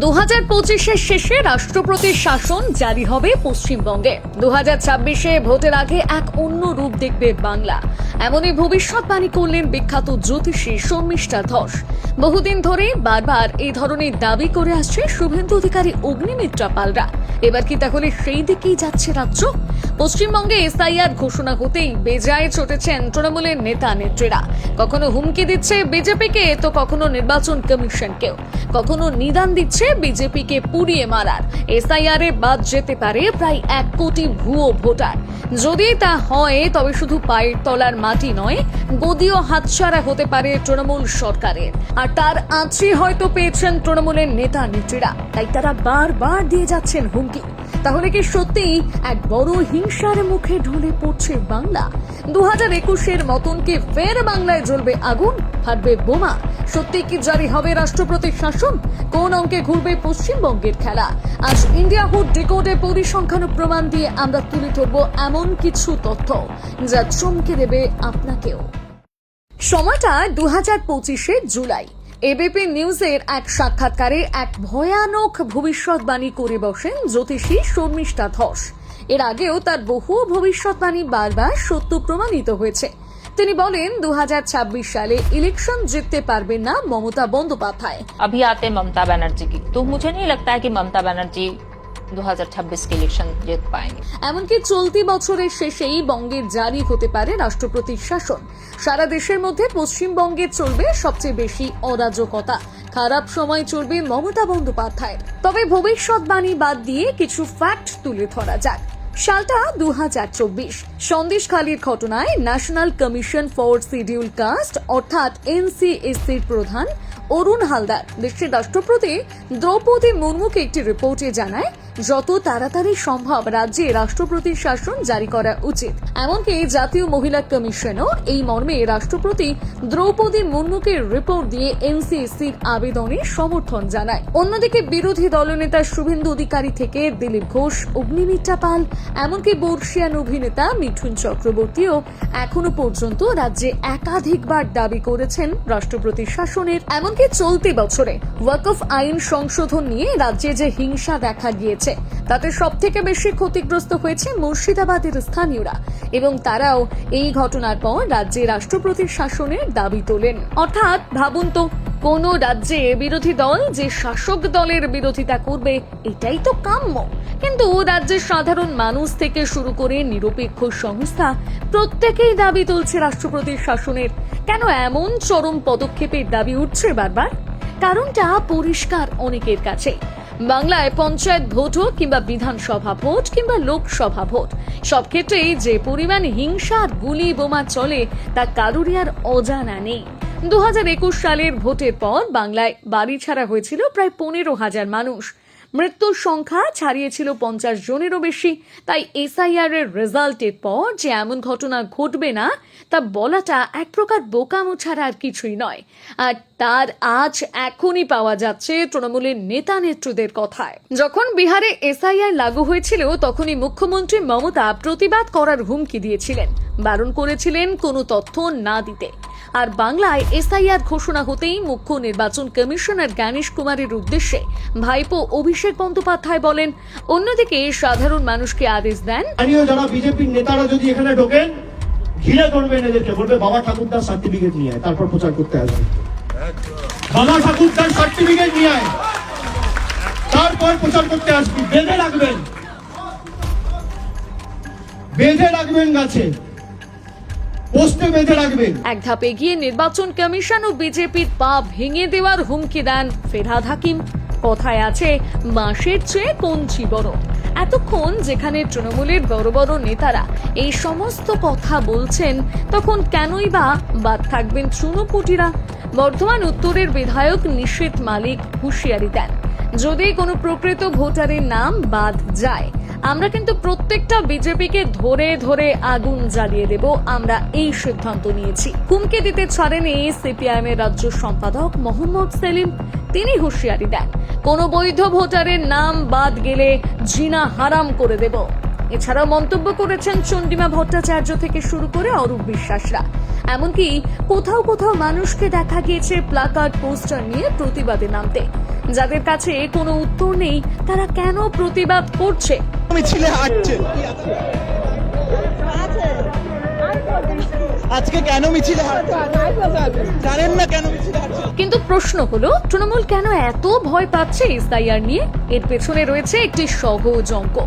2025-এর শেষে রাষ্ট্রপতির শাসন জারি হবে পশ্চিমবঙ্গে। 2026-এ ভোটের আগে এক অন্য রূপ দেখবে বাংলা, এমনই ভবিষ্যৎবাণী করলেন বিখ্যাত জ্যোতিষী শর্মিষ্ঠা ধস। বহুদিন ধরে বারবার এই ধরনের দাবি করে আসছে শুভেন্দু অধিকারী, অগ্নিমিত্রা পালরা। এবার কি তাহলে সেই দিকেই যাচ্ছে রাজ্য? পশ্চিমবঙ্গে এসআইআর ঘোষণা হতেই বেজায় চটেছেন তৃণমূলের নেতা নেত্রীরা। কখনো হুমকি দিচ্ছে বিজেপিকে, তো কখনো নির্বাচন কমিশনকেও, কখনো নিদান দিচ্ছে বিজেপিকে পুড়িয়ে মারার। এসআইআর এ বাদ যেতে পারে প্রায় 1 কোটি ভুয়ো ভোটার। যদি তা হয় তবে শুধু পায়ের তলার মাটি নয়, গদিও হাতছাড়া হতে পারে তৃণমূল সরকারের। আর তার আঁচড়ে হয়তো পেয়েছেন তৃণমূলের নেতা নেত্রীরা, তাই তারা বারবার দিয়ে যাচ্ছেন হুমকি। তাহলে কি সত্যিই এক বড় হিংসার মুখে ঢলে পড়ছে বাংলা? 2021-এর মতন কি ফের বাংলায় জ্বলবে আগুন, ফাটবে বোমা? সত্যি কি জারি হবে রাষ্ট্রপতির শাসন? কোন অঙ্কে ঘুরবে পশ্চিমবঙ্গের খেলা? আজ ইন্ডিয়া হুড ডিকোডে পরিসংখ্যান প্রমাণ দিয়ে আমরা তুলে ধরবো এমন কিছু তথ্য যা চমকে দেবে আপনাকেও। সময়টা 2025-এর জুলাই। এবিপি নিউজের এক সাক্ষাৎকারে এক ভয়ানক ভবিষ্যৎবাণী করে বসেন জ্যোতিষী শর্মিষ্ঠা ধস। এর আগেও তার বহু ভবিষ্যৎবাণী বারবার সত্য প্রমাণিত হয়েছে। তিনি বলেন 2026 সালে ইলেকশন জিততে পারবেন না মমতা বন্দ্যোপাধ্যায়। अभी आते ममता बनर्जी की, तो मुझे नहीं लगता है कि ममता बनर्जी 2026 के इलेक्शन जीत पाएंगे। এমনকি চলতি বছরের শেষেই বঙ্গে জারি হতে পারে রাষ্ট্রপতির শাসন। সারা দেশের মধ্যে পশ্চিমবঙ্গে চলবে সবচেয়ে বেশি অরাজকতা। খারাপ সময় চলবে মমতা বন্দ্যোপাধ্যায়ের। তবে ভবিষ্যৎবাণী বাদ দিয়ে কিছু ফ্যাক্ট তুলে ধরা যাক। সালটা 2024। সন্দেশখালীর ঘটনায় national commission for scheduled caste অর্থাৎ এনসিএসসির প্রধান অরুণ হালদার দেশের রাষ্ট্রপতি দ্রৌপদী মুর্মুকে একটি রিপোর্টে জানায় যত তাড়াতাড়ি সম্ভব রাজ্যে রাষ্ট্রপতির শাসন জারি করা উচিত। এমনকি জাতীয় মহিলা কমিশনও এই মর্মে রাষ্ট্রপতি দ্রৌপদী মুর্মুকে রিপোর্ট দিয়ে এনসিএসসির আবেদনে সমর্থন জানায়। অন্যদিকে বিরোধী দলনেতা শুভেন্দু অধিকারী থেকে দিলীপ ঘোষ, অগ্নিমিত্রা পাল, এমনকি বর্ষিয়ান অভিনেতা মিঠুন চক্রবর্তীও এখনো পর্যন্ত রাজ্যে একাধিকবার দাবি করেছেন রাষ্ট্রপতির শাসনের। এমনকি চলতি বছরে ওয়াকফ আইন সংশোধন নিয়ে রাজ্যে যে হিংসা দেখা গিয়েছে তাতে সবথেকে বেশি ক্ষতিগ্রস্ত হয়েছে মুর্শিদাবাদের স্থানীয়রা, এবং তারাও এই ঘটনার পর রাজ্যে রাষ্ট্রপতির শাসনের দাবি তোলেন। অর্থাৎ ভাবুন তো, কোন রাজ্যে বিরোধী দল যে শাসক দলের বিরোধিতা করবে এটাই তো কাম্য, কিন্তু রাজ্যের সাধারণ মানুষ থেকে শুরু করে নিরপেক্ষ সংস্থা প্রত্যেকেই দাবি তুলছে রাষ্ট্রপতির শাসনের। কেন এমন চরম পদক্ষেপের দাবি উঠছে বারবার? কারণটা পরিষ্কার অনেকের কাছে। বাংলায় পঞ্চায়েত ভোট হোক কিংবা বিধানসভা ভোট কিংবা লোকসভা ভোট, সব ক্ষেত্রেই যে পরিমাণ হিংসা আর গুলি বোমা চলে তা কারোরই আর অজানা নেই। 2021 সালের ভোটের পর বাংলায় বাড়ি ছাড়া হয়েছিল প্রায় 15,000 মানুষ। মৃত্যুর সংখ্যা ছাড়িয়েছিল 50 জনেরও বেশি। তাই এসআইআর এর রেজাল্টের পর যে এমন ঘটনা ঘটবে না তা বলাটা এক প্রকার বোকামো ছাড়া আর কিছুই নয়। আর তার আজ এখনই পাওয়া যাচ্ছে তৃণমূলের নেতা নেত্রীদের কথায়। যখন বিহারে এসআইআর লাগু হয়েছিল তখনই মুখ্যমন্ত্রী মমতা প্রতিবাদ করার হুমকি দিয়েছিলেন, বারণ করেছিলেন কোনো তথ্য না দিতে। আর বাংলায় এসআইআর ঘোষণা হতেই মুখ্য নির্বাচন কমিশনার জ্ঞানেশ কুমারের উদ্দেশ্যে ভাইপো অভিষেক বন্দ্যোপাধ্যায় বলেন। অন্যদিকে সাধারণ মানুষকে আদেশ দেন, যারা বিজেপির নেতারা যদি এখানে ঢোকেন ঘিরে ধরবেন, এদেরকে বলবে বাবা ঠাকুরদার সার্টিফিকেট নিয়ে আয়, তারপর প্রচার করতে আসবে। বাবা ঠাকুরদার সার্টিফিকেট নিয়ে আয়, তারপর প্রচার করতে আসবি। বেঁধে রাখবেন, বেঁধে রাখবেন গাছে, পোস্টে বেঁধে রাখবেন। এক ধাপ এগিয়ে নির্বাচন কমিশন ও বিজেপির পা ভেঙে দেওয়ার হুমকি দেন ফেরহাদ হাকিম। কথায় আছে, বাঁশের চেয়ে কঞ্চি বড়। এতক্ষণ যেখানে তৃণমূলের বড় বড় নেতারা এই সমস্ত কথা বলছেন, তখন কেনই বা বাদ থাকবেন চুনোপুটিরা? বর্ধমান উত্তরের বিধায়ক নিশীথ মালিক হুঁশিয়ারি দেন, যদি কোনো প্রকৃত ভোটারের নাম বাদ যায় আমরা কিন্তু প্রত্যেকটা বিজেপিকে ধরে ধরে আগুন জ্বালিয়ে দেব, আমরা এই সিদ্ধান্ত নিয়েছি। হুমকি দিতে ছাড়েনি সিপিআইএম এর রাজ্য সম্পাদক মোহাম্মদ সেলিম। তিনি হুঁশিয়ারি দেন, কোন বৈধ ভোটারের নাম বাদ গেলে জিনা হারাম করে দেব। এছাড়াও মন্তব্য করেছেন চন্ডিমা ভট্টাচার্য থেকে শুরু করে অরূপ বিশ্বাসরা। এমনকি কোথাও কোথাও মানুষকে দেখা গিয়েছে প্লাকার্ড পোস্টার নিয়ে প্রতিবাদে নামতে। যাদের কাছে কোনো উত্তর নেই তারা কেন প্রতিবাদ করছে? মিছিলে হাঁটছে আজকে কেন মিছিলে হাঁটছে জানেন না কেন মিছিলে হাঁটছে? কিন্তু প্রশ্ন হলো, তৃণমূল কেন এত ভয় পাচ্ছে এসআইআর নিয়ে? এর পেছনে রয়েছে একটি সহজ অঙ্ক।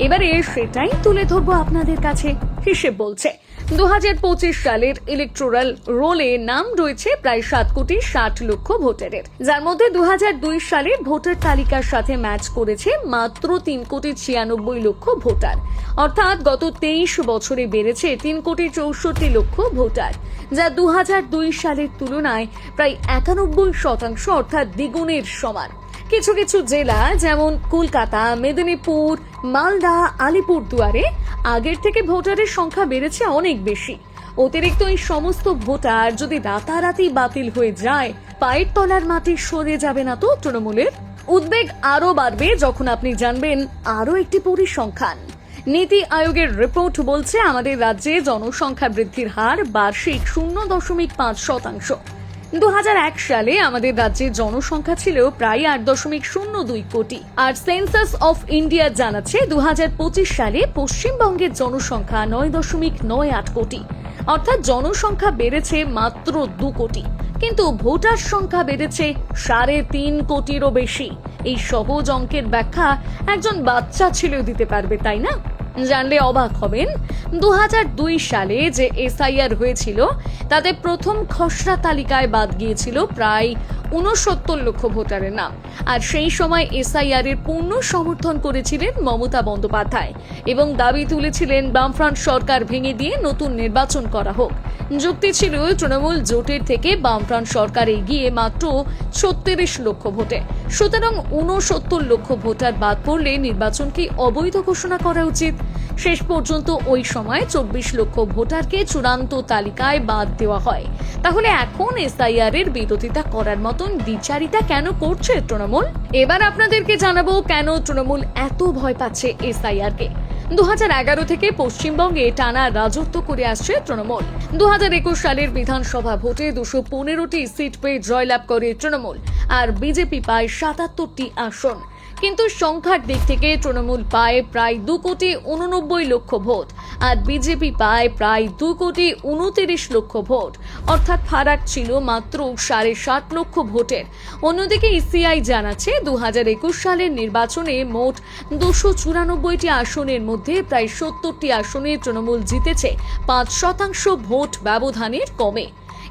এবারে সেটাই তুলে ধরবো আপনাদের কাছে। হিসেব বলছে 2025 সালের ইলেকটোরাল রোলে নাম রয়েছে প্রায় 7,60,00,000 ভোটারের, যার মধ্যে 2002 সালের ভোটার তালিকার সাথে ম্যাচ করেছে মাত্র 3,96,00,000 ভোটার। অর্থাৎ গত 23 বছরে বেড়েছে 3,64,00,000 ভোটার, যা 2002 সালের তুলনায় প্রায় 91%, অর্থাৎ দ্বিগুণের সমান। কিছু কিছু জেলা যেমন কলকাতা, মেদিনীপুর, মালদা, আলিপুরদুয়ারে আগের থেকে ভোটারের সংখ্যা বেড়েছে অনেক বেশি। অতিরিক্ত এই সমস্ত ভোটার যদি রাতারাতি বাতিল হয়ে যায়, পায়ের তলার মাটি সরে যাবে না তো তৃণমূলের? উদ্বেগ আরো বাড়বে যখন আপনি জানবেন আরো একটি পরিসংখ্যান। নীতি আয়োগের রিপোর্ট বলছে আমাদের রাজ্যে জনসংখ্যা বৃদ্ধির হার বার্ষিক 0.5%। 2001 সালে আমাদের রাজ্যে জনসংখ্যা ছিল প্রায় 8.02 কোটি। আর সেন্সাস অফ ইন্ডিয়া জানাচ্ছে 2025 সালে পশ্চিমবঙ্গের জনসংখ্যা 9.98 কোটি। অর্থাৎ জনসংখ্যা বেড়েছে মাত্র 2 কোটি, কিন্তু ভোটার সংখ্যা বেড়েছে 3.5 কোটিরও বেশি। এই সহজ অঙ্কের ব্যাখ্যা একজন বাচ্চা ছেলেও দিতে পারবে, তাই না? জানলে অবাক হবেন, 2002 সালে যে এসআইআর হয়েছিল তাতে প্রথম খসড়া তালিকায় বাদ গিয়েছিল প্রায় 69 লক্ষ ভোটারের নাম। আর সেই সময় এসআইআর এর পূর্ণ সমর্থন করেছিলেন মমতা বন্দ্যোপাধ্যায় এবং দাবি তুলেছিলেন বামফ্রন্ট সরকার ভেঙে দিয়ে নতুন নির্বাচন করা হোক। যুক্তি ছিল তৃণমূল জোটের থেকে বামফ্রন্ট সরকার এগিয়ে মাত্র 36 লক্ষ ভোটে, সুতরাং 69 লক্ষ ভোটার বাদ পড়লে নির্বাচনকে অবৈধ ঘোষণা করা উচিত। শেষ পর্যন্ত ওই সময় 24 লক্ষ ভোটারকে চূড়ান্ত তালিকায় বাদ দেওয়া হয়। তাহলে এখন এসআইআর এর বিরোধিতা করার মতন দ্বিচারিতা কেন করছে তৃণমূল? এবার আপনাদেরকে জানাবো কেন তৃণমূল এত ভয় পাচ্ছে এসআইআর কে। 2011 থেকে পশ্চিমবঙ্গে টানা রাজত্ব করে আসছে তৃণমূল। 2021 সালের বিধানসভা ভোটে 215টি সিট পেয়ে জয়লাভ করে তৃণমূল, আর বিজেপি পায় 77টি আসন। কিন্তু সংখ্যার দিক থেকে তৃণমূল পায় প্রায় 2,89,00,000 ভোট, আর বিজেপি পায় প্রায় 2,29,00,000 ভোট। অর্থাৎ ফারাক ছিল মাত্র 7.5 লক্ষ ভোটের। অন্যদিকে ইসিআই জানাচ্ছে 2021 সালের নির্বাচনে মোট 294টি আসনের মধ্যে প্রায় 70টি আসনে তৃণমূল জিতেছে 5% ভোট ব্যবধানের কমে।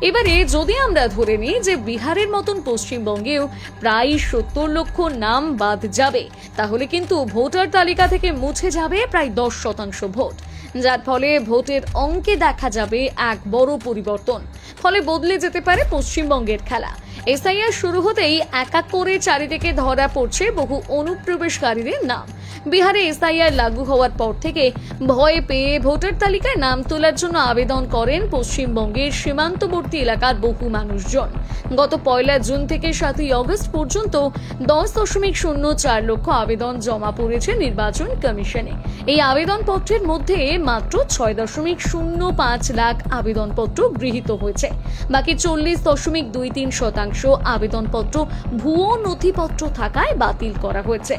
এবারে যদি আমরা ধরে নিই যে বিহারের মতন পশ্চিমবঙ্গেও প্রায় 70 লক্ষ নাম বাদ যাবে, তাহলে কিন্তু ভোটার তালিকা থেকে মুছে যাবে প্রায় 10% ভোট, যার ফলে ভোটের অঙ্কে দেখা যাবে এক বড় পরিবর্তন। ফলে বদলে যেতে পারে পশ্চিমবঙ্গের খেলা। এসআইআর শুরু হতেই এক এক করে চারিদিকে ধরা পড়ছে বহু অনুপ্রবেশকারীদের নাম। বিহারে এসআইআর লাগু হওয়ার পর থেকে ভয় পেয়ে ভোটার তালিকায় নাম তোলার জন্য আবেদন করেন পশ্চিমবঙ্গের সীমান্তবর্তী এলাকার বহু মানুষজন। গত 1 জুন থেকে 7 আগস্ট পর্যন্ত 10.04 লক্ষ আবেদন জমা পড়েছে নির্বাচন কমিশনে। এই আবেদনপত্রের মধ্যে মাত্র 6.05 লাখ আবেদনপত্র গৃহীত হয়েছে। বাকি 40.23% আবেদনপত্র ভুয়ো নথিপত্র থাকায় বাতিল করা হয়েছে,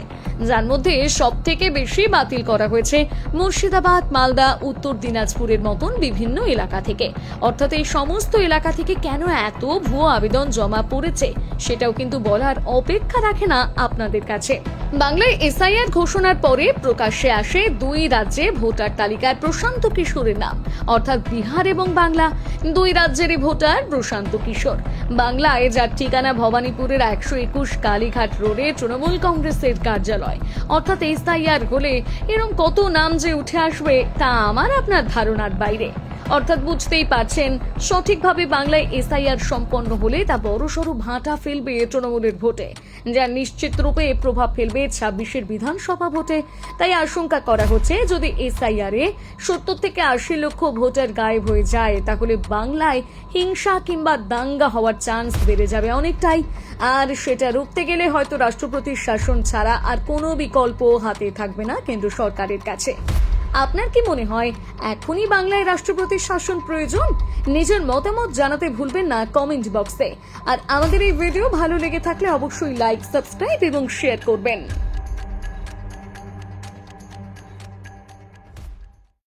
যার মধ্যে সব থেকে বেশি বাতিল করা হয়েছে মুর্শিদাবাদ, মালদা, উত্তর দিনাজপুরের মতন বিভিন্ন এলাকা থেকে। অর্থাৎ এই সমস্ত এলাকা থেকে কেন এত ভুয়ো আবেদন জমা পড়েছে সেটাও কিন্তু বলার অপেক্ষা রাখে না আপনাদের কাছে। বাংলায় এসআইআর ঘোষণার পরে প্রকাশ্যে আসে 2 রাজ্যে ভোটার তালিকায় প্রশান্ত কিশোরের নাম, অর্থাৎ বিহার এবং বাংলা। 2 রাজ্যেরই ভোটার প্রশান্ত কিশোর। বাংলায় যার ঠিকানা ভবানীপুরের 121 কালীঘাট রোডে তৃণমূল কংগ্রেসের কার্যালয়। অর্থাৎ এসআইআর হলে এরকম কত নাম যে উঠে আসবে তা আমার আপনার ধারণার বাইরে। অর্থাৎ বুঝতেই পারছেন, সঠিকভাবে বাংলায় এসআইআর সম্পন্ন হলে তা বড়সড় ভাঁটা ফেলবে তৃণমূলের ভোটে, যা নিশ্চিত রূপে প্রভাব ফেলবে 26 বিধানসভা ভোটে। তাই আশঙ্কা করা হচ্ছে যদি এসআইআর এ 70 থেকে 80 লক্ষ ভোটার গায়েব হয়ে যায়, তাহলে বাংলায় হিংসা কিংবা দাঙ্গা হওয়ার চান্স বেড়ে যাবে অনেকটাই। আর সেটা রুখতে গেলে হয়তো রাষ্ট্রপতির শাসন ছাড়া আর কোনো বিকল্প হাতে থাকবে না কেন্দ্র সরকারের কাছে। আপনার কি মনে হয় এখনই বাংলায় রাষ্ট্রপতির শাসন প্রয়োজন? নিজের মতামত জানাতে ভুলবেন না কমেন্ট বক্সে। আর আমাদের এই ভিডিও ভালো লেগে থাকলে অবশ্যই লাইক, সাবস্ক্রাইব এবং শেয়ার করবেন।